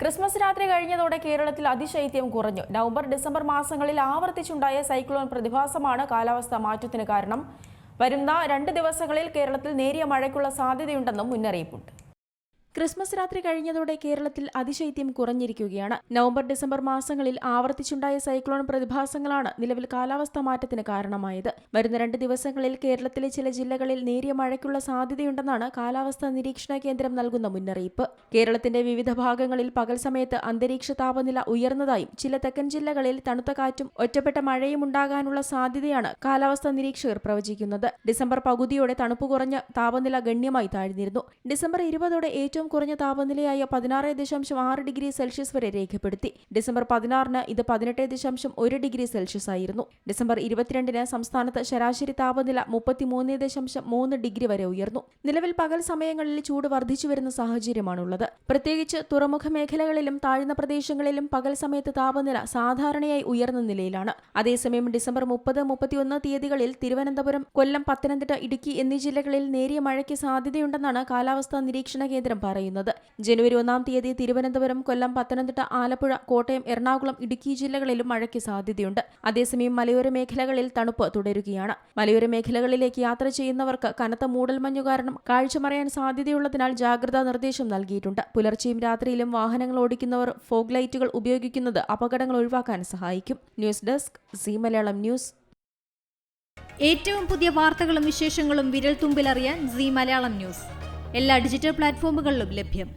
Christmas രാത്രി കഴിഞ്ഞതോടെ കേരളത്തിൽ അതിശൈത്യം കുറഞ്ഞു. നവംബർ, ഡിസംബർ മാസങ്ങളിൽ ആവർത്തിച്ചുണ്ടായ സൈക്ലോൺ പ്രതിഭാസമാണ് കാലാവസ്ഥാ മാറ്റത്തിന് കാരണം. വരുന്ന 2 ദിവസങ്ങളിൽ കേരളത്തിൽ നേരിയ മഴയ്ക്കുള്ള സാധ്യതയുണ്ടെന്നും മുന്നറിയിപ്പുണ്ട്. ക്രിസ്മസ് രാത്രി കഴിഞ്ഞതോടെ കേരളത്തിൽ അതിശൈത്യം കുറഞ്ഞിരിക്കുകയാണ്. നവംബർ, ഡിസംബർ മാസങ്ങളിൽ ആവർത്തിച്ചുണ്ടായ സൈക്ലോൺ പ്രതിഭാസങ്ങളാണ് നിലവിൽ കാലാവസ്ഥാ മാറ്റത്തിന് കാരണമായത്. വരുന്ന 2 ദിവസങ്ങളിൽ കേരളത്തിലെ ചില ജില്ലകളിൽ നേരിയ മഴയ്ക്കുള്ള സാധ്യതയുണ്ടെന്നാണ് കാലാവസ്ഥാ നിരീക്ഷണ കേന്ദ്രം നൽകുന്ന മുന്നറിയിപ്പ്. കേരളത്തിന്റെ വിവിധ ഭാഗങ്ങളിൽ പകൽ സമയത്ത് അന്തരീക്ഷ താപനില ഉയർന്നതായും ചില തെക്കൻ ജില്ലകളിൽ തണുത്ത കാറ്റും ഒറ്റപ്പെട്ട മഴയും ഉണ്ടാകാനുള്ള സാധ്യതയാണ് കാലാവസ്ഥാ നിരീക്ഷകർ പ്രവചിക്കുന്നത്. ഡിസംബർ പകുതിയോടെ തണുപ്പ് കുറഞ്ഞ് താപനില ഗണ്യമായി താഴ്ന്നിരുന്നു. ഡിസംബർ 20ഓടെ ഏറ്റവും കുറഞ്ഞ താപനിലയായ 16.6 ഡിഗ്രി സെൽഷ്യസ് വരെ രേഖപ്പെടുത്തി. ഡിസംബർ 16-ന് ഇത് 18.1 ഡിഗ്രി സെൽഷ്യസ് ആയിരുന്നു. ഡിസംബർ 22-ന് സംസ്ഥാനത്ത് ശരാശരി താപനില 33.3 ഡിഗ്രി വരെ ഉയർന്നു. നിലവിൽ പകൽ സമയങ്ങളിൽ ചൂട് വർദ്ധിച്ചു വരുന്ന സാഹചര്യമാണുള്ളത്. പ്രത്യേകിച്ച് തുറമുഖ മേഖലകളിലും താഴ്ന്ന പ്രദേശങ്ങളിലും പകൽ സമയത്ത് താപനില സാധാരണയായി ഉയർന്ന നിലയിലാണ്. അതേസമയം ഡിസംബർ 30, 31 തീയതികളിൽ തിരുവനന്തപുരം, കൊല്ലം, പത്തനംതിട്ട, ഇടുക്കി എന്നീ ജില്ലകളിൽ നേരിയ മഴയ്ക്ക് സാധ്യതയുണ്ടെന്നാണ് കാലാവസ്ഥാ നിരീക്ഷണ കേന്ദ്രം പറയുന്നത്. ജനുവരി 1-ാം തീയതി തിരുവനന്തപുരം, കൊല്ലം, പത്തനംതിട്ട, ആലപ്പുഴ, കോട്ടയം, എറണാകുളം, ഇടുക്കി ജില്ലകളിലും മഴയ്ക്ക് സാധ്യതയുണ്ട്. അതേസമയം മലയോര മേഖലകളിൽ തണുപ്പ് തുടരുകയാണ്. മലയോര മേഖലകളിലേക്ക് യാത്ര ചെയ്യുന്നവർക്ക് കനത്ത മൂടൽമഞ്ഞു കാരണം കാഴ്ച മറയാൻ സാധ്യതയുള്ളതിനാൽ ജാഗ്രതാ നിർദ്ദേശം നൽകിയിട്ടുണ്ട്. പുലർച്ചെയും രാത്രിയിലും വാഹനങ്ങൾ ഓടിക്കുന്നവർ ഫോഗ് ലൈറ്റുകൾ ഉപയോഗിക്കുന്നത് അപകടങ്ങൾ ഒഴിവാക്കാൻ സഹായിക്കും. News desk, C Malayalam news. ഏറ്റവും പുതിയ വാർത്തകളും വിശേഷങ്ങളും വിരൽ തുമ്പിലറിയാൻ സി മലയാളം ന്യൂസ് എല്ലാ ഡിജിറ്റൽ പ്ലാറ്റ്ഫോമുകളിലും ലഭ്യം.